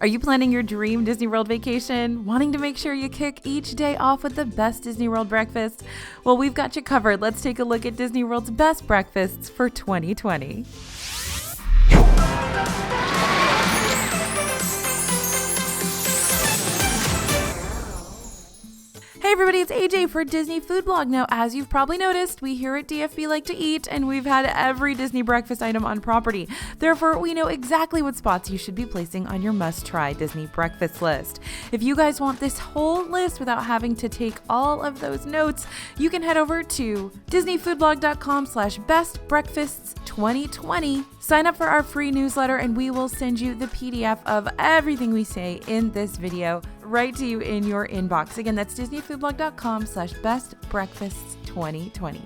Are you planning your dream Disney World vacation? Wanting to make sure you kick each day off with the best Disney World breakfast? Well, we've got you covered. Let's take a look at Disney World's best breakfasts for 2020. Hey everybody, it's AJ for Disney Food Blog. Now, as you've probably noticed, we here at DFB like to eat, and we've had every Disney breakfast item on property. Therefore, we know exactly what spots you should be placing on your must-try Disney breakfast list. If you guys want this whole list without having to take all of those notes, you can head over to disneyfoodblog.com/bestbreakfasts2020. Sign up for our free newsletter, and we will send you the PDF of everything we say in this video right to you in your inbox. Again, that's disneyfoodblog.com/bestbreakfasts2020.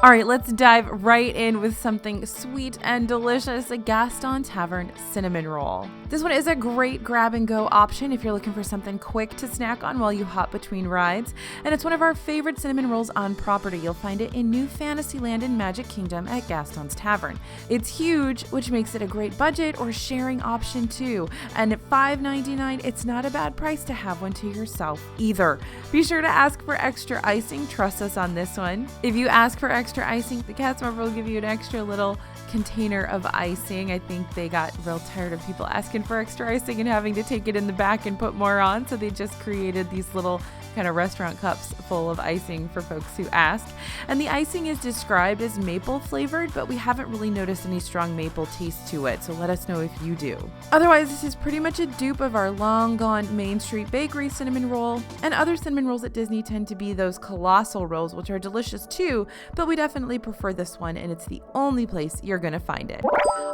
All right, let's dive right in with something sweet and delicious, a Gaston Tavern cinnamon roll. This one is a great grab and go option if you're looking for something quick to snack on while you hop between rides. And it's one of our favorite cinnamon rolls on property. You'll find it in New Fantasyland and Magic Kingdom at Gaston's Tavern. It's huge, which makes it a great budget or sharing option too. And at $5.99, it's not a bad price to have one to yourself either. Be sure to ask for extra icing. Trust us on this one. If you ask for extra icing, the cast member will give you an extra little container of icing. I think they got real tired of people asking for extra icing and having to take it in the back and put more on, so they just created these little kind of restaurant cups full of icing for folks who ask. And the icing is described as maple flavored, but we haven't really noticed any strong maple taste to it, so let us know if you do. Otherwise, this is pretty much a dupe of our long gone Main Street Bakery cinnamon roll, and other cinnamon rolls at Disney tend to be those colossal rolls, which are delicious too, but we definitely prefer this one, and it's the only place you're gonna find it.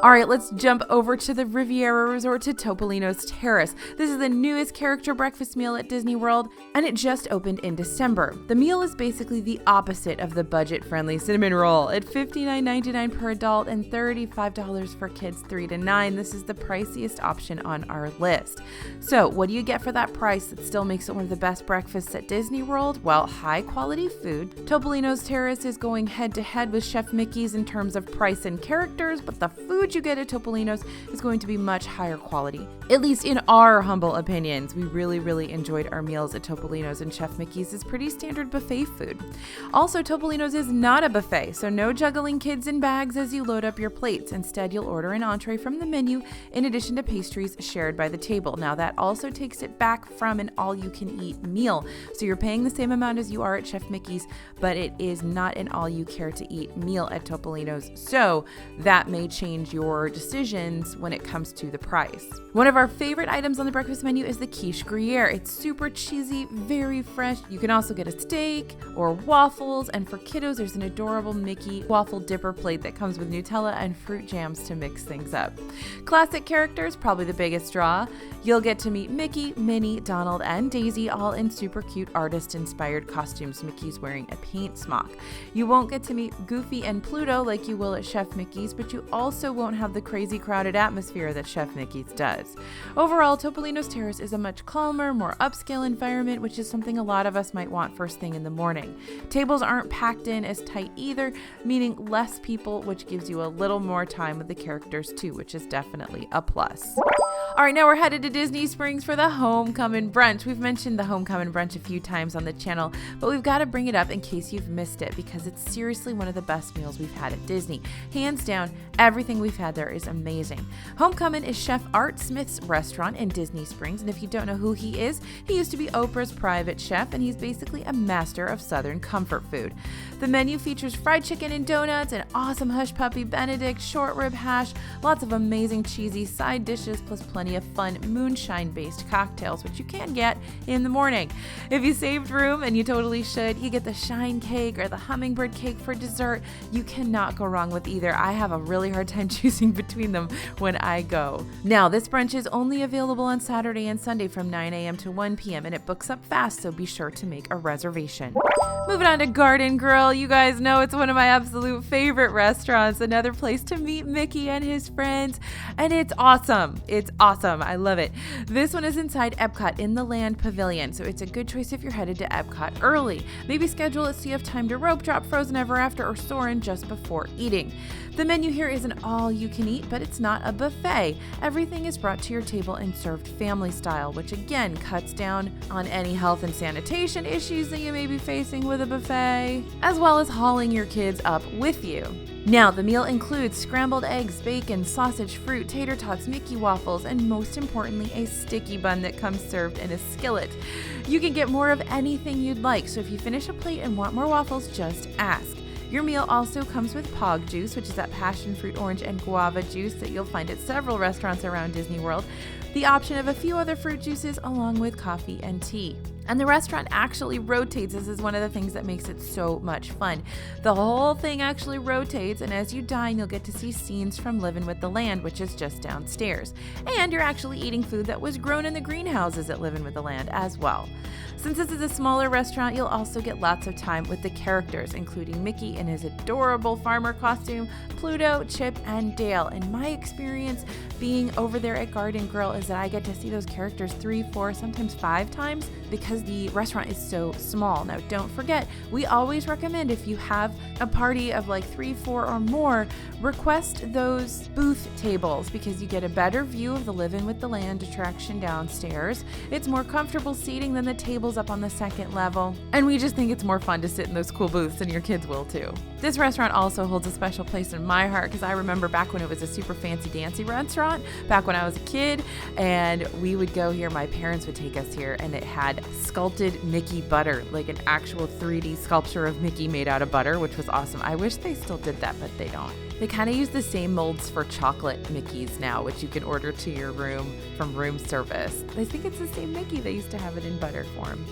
All right, let's jump over to the Riviera Resort to Topolino's Terrace. This is the newest character breakfast meal at Disney World, and it just opened in December. The meal is basically the opposite of the budget-friendly cinnamon roll. At $59.99 per adult and $35 for kids 3 to 9, this is the priciest option on our list. So what do you get for that price that still makes it one of the best breakfasts at Disney World? Well, high-quality food. Topolino's Terrace is going head-to-head with Chef Mickey's in terms of price and characters, but the food you get at Topolino's is going to be much higher quality. At least in our humble opinions, we really enjoyed our meals at Topolino's, and Chef Mickey's is pretty standard buffet food. Also, Topolino's is not a buffet, so no juggling kids in bags as you load up your plates. Instead, you'll order an entree from the menu in addition to pastries shared by the table. Now, that also takes it back from an all-you-can-eat meal. So you're paying the same amount as you are at Chef Mickey's, but it is not an all-you-care-to-eat meal at Topolino's. So that may change your decisions when it comes to the price. One of our favorite items on the breakfast menu is the quiche Gruyere. It's super cheesy, very fresh. You can also get a steak or waffles, and for kiddos, there's an adorable Mickey waffle dipper plate that comes with Nutella and fruit jams to mix things up. Classic characters, probably the biggest draw. You'll get to meet Mickey, Minnie, Donald, and Daisy, all in super cute artist-inspired costumes. Mickey's wearing a paint smock. You won't get to meet Goofy and Pluto like you will at Chef Mickey's, but you also won't have the crazy crowded atmosphere that Chef Mickey's does. Overall, Topolino's Terrace is a much calmer, more upscale environment, which is something a lot of us might want first thing in the morning. Tables aren't packed in as tight either, meaning less people, which gives you a little more time with the characters too, which is definitely a plus. All right, now we're headed to Disney Springs for the Homecoming Brunch. We've mentioned the Homecoming Brunch a few times on the channel, but we've got to bring it up in case you've missed it, because it's seriously one of the best meals we've had at Disney. Hands down, everything we've had there is amazing. Homecoming is Chef Art Smith's restaurant in Disney Springs, and if you don't know who he is, he used to be Oprah's private chef, and he's basically a master of Southern comfort food. The menu features fried chicken and donuts, an awesome Hush Puppy Benedict, short rib hash, lots of amazing cheesy side dishes, plus plenty of fun moonshine-based cocktails, which you can get in the morning. If you saved room, and you totally should, you get the shine cake or the hummingbird cake for dessert. You cannot go wrong with either. I have a really hard time choosing between them when I go. Now, this brunch is only available on Saturday and Sunday from 9 a.m. to 1 p.m., and it books up fast fast, so be sure to make a reservation. Moving on to Garden Grill, you guys know it's one of my absolute favorite restaurants, another place to meet Mickey and his friends, and it's awesome. It's awesome. I love it. This one is inside Epcot in the Land Pavilion, so it's a good choice if you're headed to Epcot early. Maybe schedule it so you have time to rope drop Frozen Ever After or Soarin' just before eating. The menu here isn't all you can eat, but it's not a buffet. Everything is brought to your table and served family style, which again cuts down on any health and sanitation issues that you may be facing with a buffet, as well as hauling your kids up with you. Now, the meal includes scrambled eggs, bacon, sausage, fruit, tater tots, Mickey waffles, and most importantly, a sticky bun that comes served in a skillet. You can get more of anything you'd like, so if you finish a plate and want more waffles, just ask. Your meal also comes with Pog juice, which is that passion fruit, orange, and guava juice that you'll find at several restaurants around Disney World, the option of a few other fruit juices along with coffee and tea. And the restaurant actually rotates. This is one of the things that makes it so much fun. The whole thing actually rotates, and as you dine, you'll get to see scenes from Livin' with the Land, which is just downstairs. And you're actually eating food that was grown in the greenhouses at Livin' with the Land as well. Since this is a smaller restaurant, you'll also get lots of time with the characters, including Mickey in his adorable farmer costume, Pluto, Chip, and Dale. And my experience being over there at Garden Grill is that I get to see those characters 3, 4, sometimes 5 times because the restaurant is so small. Now, don't forget, we always recommend if you have a party of like 3, 4, or more, request those booth tables because you get a better view of the Livin' with the Land attraction downstairs. It's more comfortable seating than the tables up on the second level, and we just think it's more fun to sit in those cool booths, and your kids will too. This restaurant also holds a special place in my heart because I remember back when it was a super fancy dancy restaurant, back when I was a kid, and we would go here, my parents would take us here, and it had sculpted Mickey butter, like an actual 3D sculpture of Mickey made out of butter, which was awesome. I wish they still did that, but they don't. They kind of use the same molds for chocolate Mickeys now, which you can order to your room from room service. I think it's the same Mickey. They used to have it in butter form.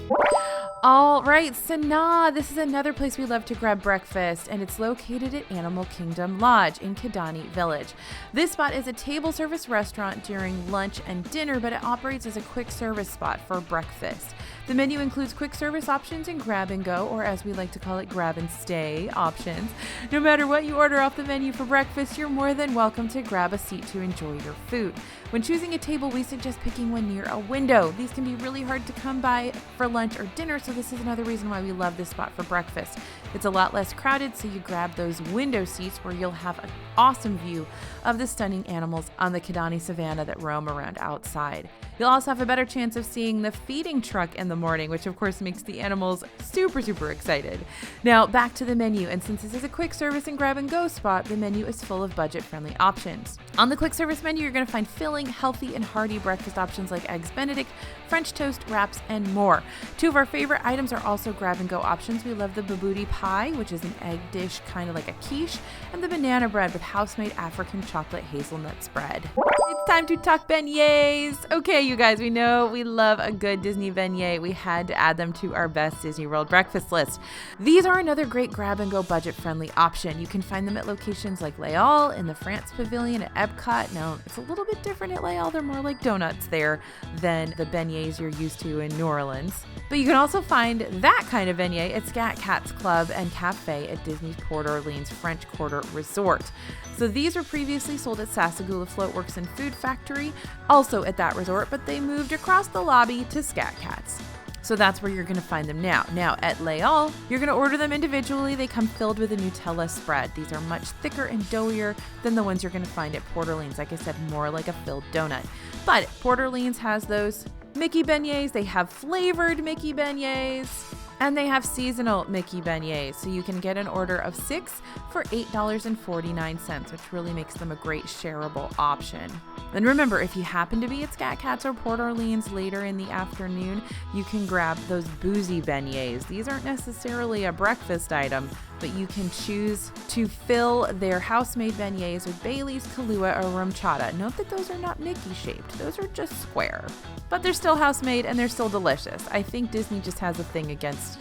All right, Sanaa, this is another place we love to grab breakfast, and it's located at Animal Kingdom Lodge in Kidani Village. This spot is a table service restaurant during lunch and dinner, but it operates as a quick service spot for breakfast. The menu includes quick service options and grab and go, or as we like to call it, grab and stay options. No matter what you order off the menu for breakfast, you're more than welcome to grab a seat to enjoy your food. When choosing a table, we suggest picking one near a window. These can be really hard to come by for lunch or dinner, so this is another reason why we love this spot for breakfast. It's a lot less crowded, so you grab those window seats where you'll have an awesome view of the stunning animals on the Kidani Savannah that roam around outside. You'll also have a better chance of seeing the feeding truck in the morning, which of course makes the animals super excited. Now back to the menu, and since this is a quick service and grab and go spot, the menu is full of budget friendly options. On the quick service menu, you're going to find filling, healthy, and hearty breakfast options like Eggs Benedict, French toast, wraps, and more. 2 of our favorite items are also grab and go options. We love the babouti pie, which is an egg dish kind of like a quiche, and the banana bread with house-made African chocolate hazelnut spread. It's time to talk beignets. Okay, you guys, we know we love a good Disney beignet. We had to add them to our best Disney World breakfast list. These are another great grab and go budget friendly option. You can find them at locations like Les Halles, in the France Pavilion, at Epcot. Now, it's a little bit different at Les Halles. They're more like donuts there than the beignets you're used to in New Orleans. But you can also find that kind of beignet at Scat Cats Club and Cafe at Disney's Port Orleans French Quarter Resort. So these were previously sold at Sassagoula Floatworks and Food Factory, also at that resort, but they moved across the lobby to Scat Cats. So that's where you're going to find them now. Now, at Les Halles, you're going to order them individually. They come filled with a Nutella spread. These are much thicker and doughier than the ones you're going to find at Port Orleans. Like I said, more like a filled donut. But Port Orleans has those Mickey beignets. They have flavored Mickey beignets. And they have seasonal Mickey beignets, so you can get an order of 6 for $8.49, which really makes them a great shareable option. And remember, if you happen to be at Scat Cats or Port Orleans later in the afternoon, you can grab those boozy beignets. These aren't necessarily a breakfast item, but you can choose to fill their house-made beignets with Bailey's, Kahlua, or rum chata. Note that those are not Mickey-shaped. Those are just square. But they're still house-made and they're still delicious. I think Disney just has a thing against,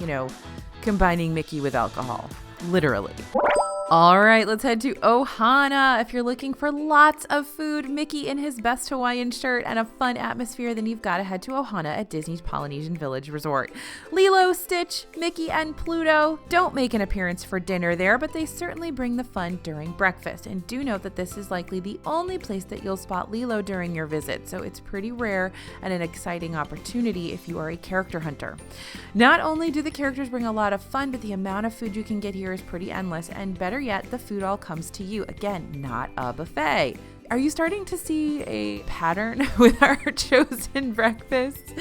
combining Mickey with alcohol. Literally. All right, let's head to Ohana. If you're looking for lots of food, Mickey in his best Hawaiian shirt, and a fun atmosphere, then you've got to head to Ohana at Disney's Polynesian Village Resort. Lilo, Stitch, Mickey, and Pluto don't make an appearance for dinner there, but they certainly bring the fun during breakfast. And do note that this is likely the only place that you'll spot Lilo during your visit, so it's pretty rare and an exciting opportunity if you are a character hunter. Not only do the characters bring a lot of fun, but the amount of food you can get here is pretty endless, and better yet, the food all comes to you. Again, not a buffet. Are you starting to see a pattern with our chosen breakfasts?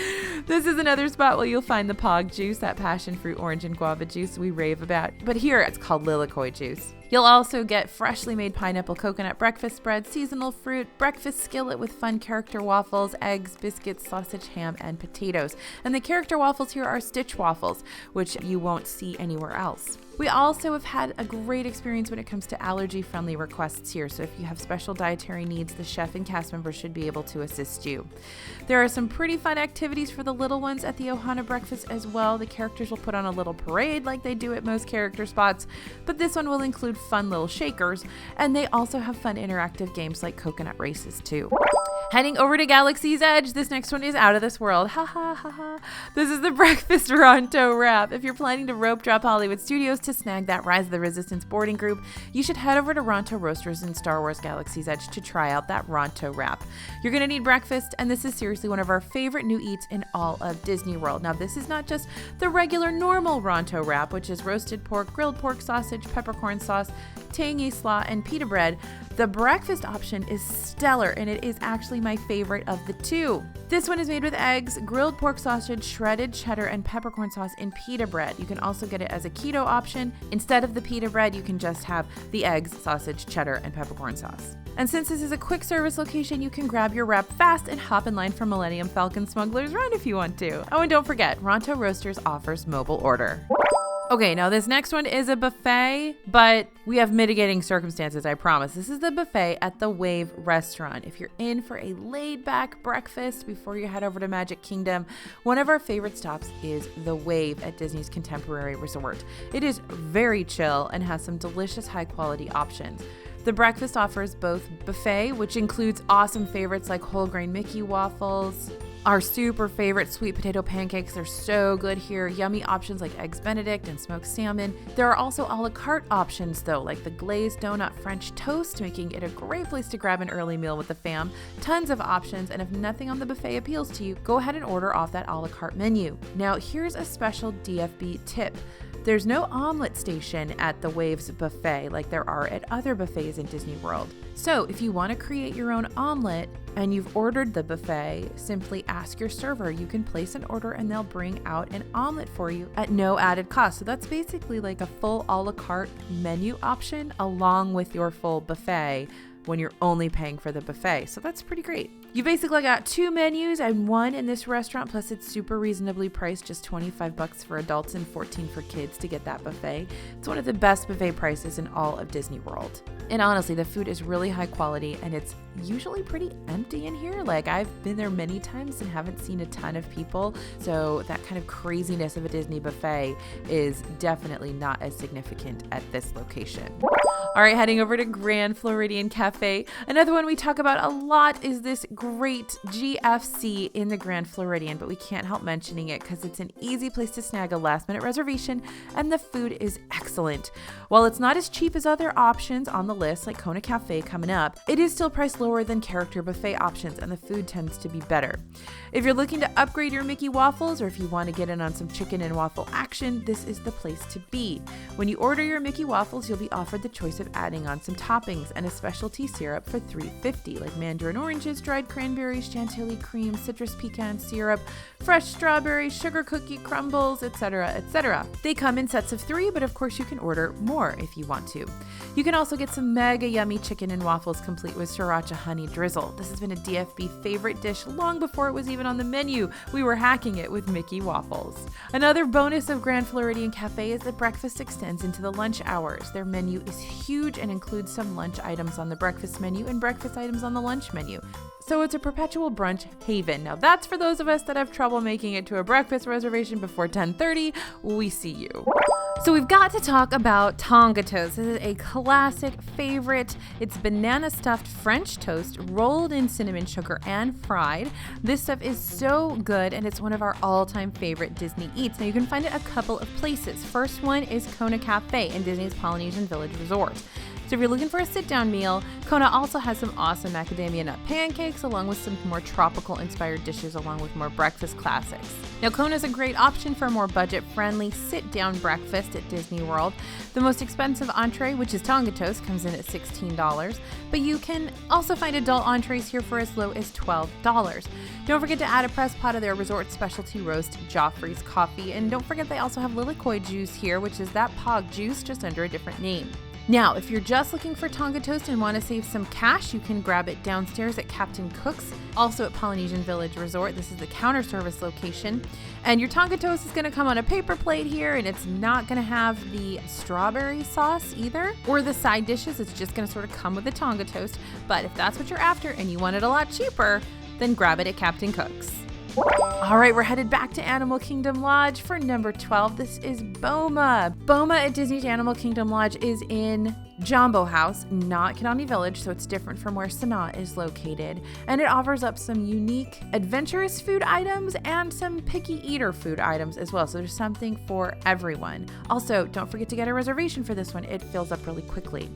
This is another spot where you'll find the pog juice, that passion fruit, orange, and guava juice we rave about. But here it's called lilikoi juice. You'll also get freshly made pineapple coconut breakfast spread, seasonal fruit, breakfast skillet with fun character waffles, eggs, biscuits, sausage, ham, and potatoes. And the character waffles here are Stitch waffles, which you won't see anywhere else. We also have had a great experience when it comes to allergy-friendly requests here, so if you have special dietary needs, the chef and cast members should be able to assist you. There are some pretty fun activities for the little ones at the Ohana breakfast as well. The characters will put on a little parade like they do at most character spots, but this one will include fun little shakers, and they also have fun interactive games like coconut races too. Heading over to Galaxy's Edge, this next one is out of this world. Ha ha ha ha. This is the breakfast Ronto wrap. If you're planning to rope drop Hollywood Studios to snag that Rise of the Resistance boarding group, you should head over to Ronto Roasters in Star Wars Galaxy's Edge to try out that Ronto wrap. You're going to need breakfast, and this is seriously one of our favorite new eats in all of Disney World. Now, this is not just the regular normal Ronto wrap, which is roasted pork, grilled pork sausage, peppercorn sauce, tangy slaw, and pita bread. The breakfast option is stellar, and it is actually my favorite of the two. This one is made with eggs, grilled pork sausage, shredded cheddar, and peppercorn sauce in pita bread. You can also get it as a keto option. Instead of the pita bread, you can just have the eggs, sausage, cheddar, and peppercorn sauce. And since this is a quick service location, you can grab your wrap fast and hop in line for Millennium Falcon Smuggler's Run if you want to. Oh, and don't forget, Ronto Roasters offers mobile order. Okay, now this next one is a buffet, but we have mitigating circumstances, I promise. This is the buffet at the Wave Restaurant. If you're in for a laid-back breakfast before you head over to Magic Kingdom, one of our favorite stops is the Wave at Disney's Contemporary Resort. It is very chill and has some delicious high-quality options. The breakfast offers both buffet, which includes awesome favorites like whole grain Mickey waffles, our super favorite sweet potato pancakes. They're so good here. Yummy options like Eggs Benedict and smoked salmon. There are also a la carte options though, like the glazed donut French toast, making it a great place to grab an early meal with the fam. Tons of options, and if nothing on the buffet appeals to you, go ahead and order off that a la carte menu. Now here's a special DFB tip. There's no omelet station at the Waves buffet like there are at other buffets in Disney World. So if you want to create your own omelet and you've ordered the buffet, simply ask your server. You can place an order and they'll bring out an omelet for you at no added cost. So that's basically like a full a la carte menu option along with your full buffet when you're only paying for the buffet. So that's pretty great. You basically got two menus and one in this restaurant, plus it's super reasonably priced, just $25 for adults and $14 for kids to get that buffet. It's one of the best buffet prices in all of Disney World. And honestly, the food is really high quality and it's usually pretty empty in here. Like, I've been there many times and haven't seen a ton of people. So that kind of craziness of a Disney buffet is definitely not as significant at this location. All right, heading over to Grand Floridian Cafe. Another one we talk about a lot is this great GFC in the Grand Floridian, but we can't help mentioning it because it's an easy place to snag a last-minute reservation and the food is excellent. While it's not as cheap as other options on the list, like Kona Cafe coming up, it is still priced lower than character buffet options and the food tends to be better. If you're looking to upgrade your Mickey waffles or if you want to get in on some chicken and waffle action, this is the place to be. When you order your Mickey waffles, you'll be offered the choice of adding on some toppings and a specialty syrup for $3.50, like mandarin oranges, dried cranberries, chantilly cream, citrus pecan syrup, fresh strawberries, sugar cookie crumbles, etc., etc. They come in sets of 3, but of course you can order more if you want to. You can also get some mega yummy chicken and waffles complete with sriracha honey drizzle. This has been a DFB favorite dish long before it was even on the menu. We were hacking it with Mickey waffles. Another bonus of Grand Floridian Cafe is that breakfast extends into the lunch hours. Their menu is huge and includes some lunch items on the breakfast menu and breakfast items on the lunch menu. so it's a perpetual brunch haven. Now that's for those of us that have trouble making it to a breakfast reservation before 10:30. We see you. So we've got to talk about Tonga Toast. This is a classic favorite. It's banana stuffed French toast rolled in cinnamon sugar and fried. This stuff is so good, and it's one of our all-time favorite Disney eats. Now you can find it a couple of places. First one is Kona Cafe in Disney's Polynesian Village Resort. So if you're looking for a sit-down meal, Kona also has some awesome macadamia nut pancakes along with some more tropical-inspired dishes along with more breakfast classics. Now Kona is a great option for a more budget-friendly sit-down breakfast at Disney World. The most expensive entree, which is Tonga Toast, comes in at $16, but you can also find adult entrees here for as low as $12. Don't forget to add a pressed pot of their resort specialty roast Joffrey's coffee, and don't forget they also have Lilikoi juice here, which is that pog juice just under a different name. Now, if you're just looking for Tonga Toast and want to save some cash, you can grab it downstairs at Captain Cook's, also at Polynesian Village Resort. This is the counter service location. And your Tonga Toast is going to come on a paper plate here, and it's not going to have the strawberry sauce either, or the side dishes. It's just going to sort of come with the Tonga Toast. But if that's what you're after and you want it a lot cheaper, then grab it at Captain Cook's. All right, we're headed back to Animal Kingdom Lodge for number 12. This is Boma. Boma at Disney's Animal Kingdom Lodge is in Jambo House, not Kidani Village, so it's different from where Sanaa is located. And it offers up some unique adventurous food items and some picky eater food items as well. So there's something for everyone. Also, don't forget to get a reservation for this one. It fills up really quickly.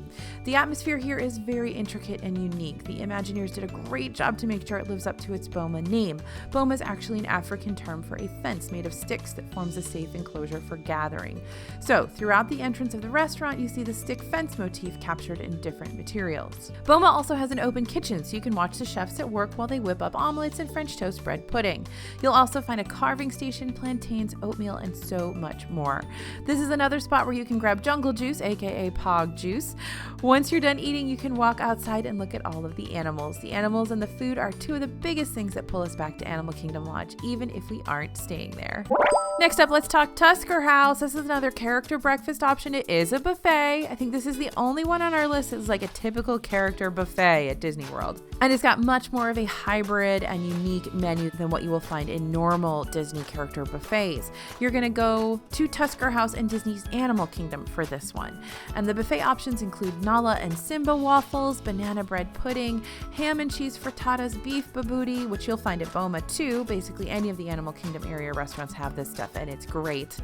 The atmosphere here is very intricate and unique. The Imagineers did a great job to make sure it lives up to its Boma name. Boma is actually an African term for a fence made of sticks that forms a safe enclosure for gathering. So throughout the entrance of the restaurant, you see the stick fence motif captured in different materials. Boma also has an open kitchen, so you can watch the chefs at work while they whip up omelets and French toast bread pudding. You'll also find a carving station, plantains, oatmeal, and so much more. This is another spot where you can grab jungle juice, aka pog juice. Once you're done eating, you can walk outside and look at all of the animals. The animals and the food are two of the biggest things that pull us back to Animal Kingdom Lodge, even if we aren't staying there. Next up, let's talk Tusker House. This is another character breakfast option. It is a buffet. I think this is the only one on our list that's like a typical character buffet at Disney World. And it's got much more of a hybrid and unique menu than what you will find in normal Disney character buffets. You're going to go to Tusker House and Disney's Animal Kingdom for this one. And the buffet options include Nala and Simba waffles, banana bread pudding, ham and cheese frittatas, beef babouti, which you'll find at Boma too. Basically, any of the Animal Kingdom area restaurants have this stuff, and it's great.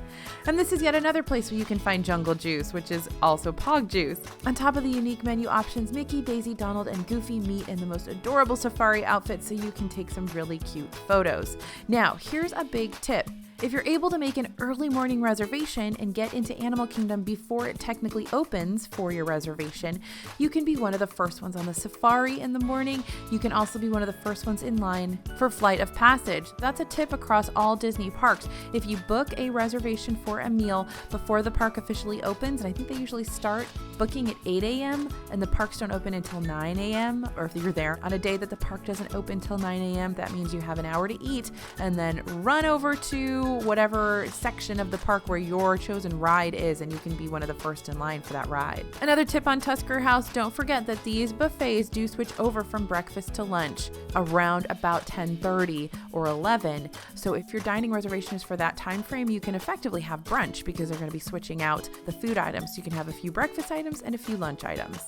And this is yet another place where you can find jungle juice, which is also pog juice. On top of the unique menu options, Mickey, Daisy, Donald, and Goofy meet in the most adorable safari outfits so you can take some really cute photos. Now, here's a big tip. If you're able to make an early morning reservation and get into Animal Kingdom before it technically opens for your reservation, you can be one of the first ones on the safari in the morning. You can also be one of the first ones in line for Flight of Passage. That's a tip across all Disney parks. If you book a reservation for a meal before the park officially opens, and I think they usually start booking at 8 a.m. and the parks don't open until 9 a.m., or if you're there on a day that the park doesn't open until 9 a.m., that means you have an hour to eat and then run over to whatever section of the park where your chosen ride is, and you can be one of the first in line for that ride. Another tip on Tusker House, don't forget that these buffets do switch over from breakfast to lunch around about 10:30 or 11. So if your dining reservation is for that time frame, you can effectively have brunch because they're going to be switching out the food items. You can have a few breakfast items and a few lunch items.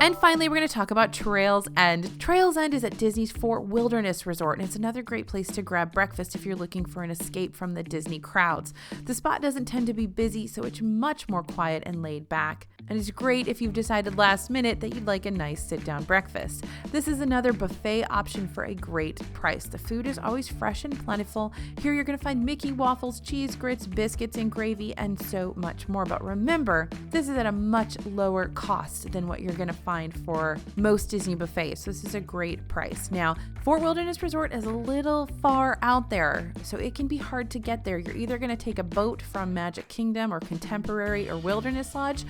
And finally, we're going to talk about Trails End. Trails End is at Disney's Fort Wilderness Resort, and it's another great place to grab breakfast if you're looking for an escape from the Disney crowds. The spot doesn't tend to be busy, so it's much more quiet and laid back. And it's great if you've decided last minute that you'd like a nice sit-down breakfast. This is another buffet option for a great price. The food is always fresh and plentiful. Here you're going to find Mickey waffles, cheese grits, biscuits and gravy, and so much more. But remember, this is at a much lower cost than what you're going to find for most Disney buffets. So this is a great price. Now, Fort Wilderness Resort is a little far out there, so it can be hard to get there. You're either going to take a boat from Magic Kingdom or Contemporary or Wilderness Lodge,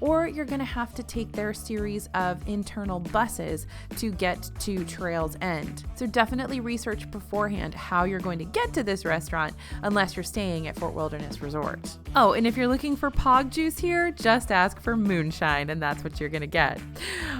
or you're going to have to take their series of internal buses to get to Trail's End. So definitely research beforehand how you're going to get to this restaurant unless you're staying at Fort Wilderness Resort. Oh, and if you're looking for pog juice here, just ask for moonshine and that's what you're going to get.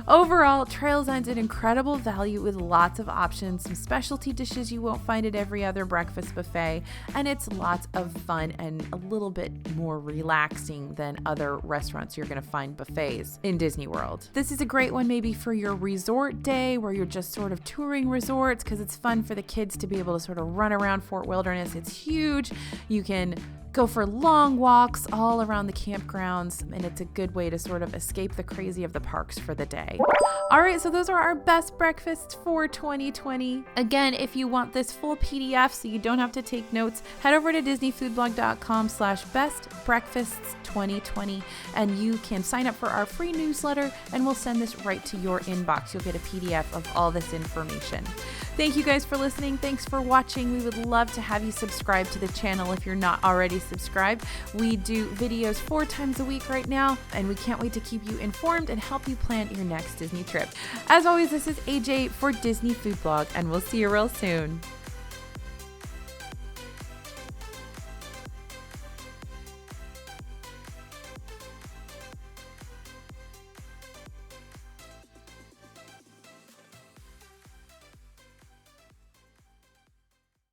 Overall, Trail's End's an incredible value with lots of options, some specialty dishes you won't find at every other breakfast buffet, and it's lots of fun and a little bit more relaxing than other restaurants you're going to find buffets in Disney World. This is a great one maybe for your resort day where you're just sort of touring resorts, because it's fun for the kids to be able to sort of run around Fort Wilderness. It's huge. You can go for long walks all around the campgrounds, and it's a good way to sort of escape the crazy of the parks for the day. All right, so those are our best breakfasts for 2020. Again, if you want this full PDF so you don't have to take notes, head over to disneyfoodblog.com/bestbreakfasts2020 and you can sign up for our free newsletter and we'll send this right to your inbox. You'll get a PDF of all this information. Thank you guys for listening. Thanks for watching. We would love to have you subscribe to the channel if you're not already subscribed. We do videos 4 times a week right now, and we can't wait to keep you informed and help you plan your next Disney trip. As always, this is AJ for Disney Food Blog, and we'll see you real soon.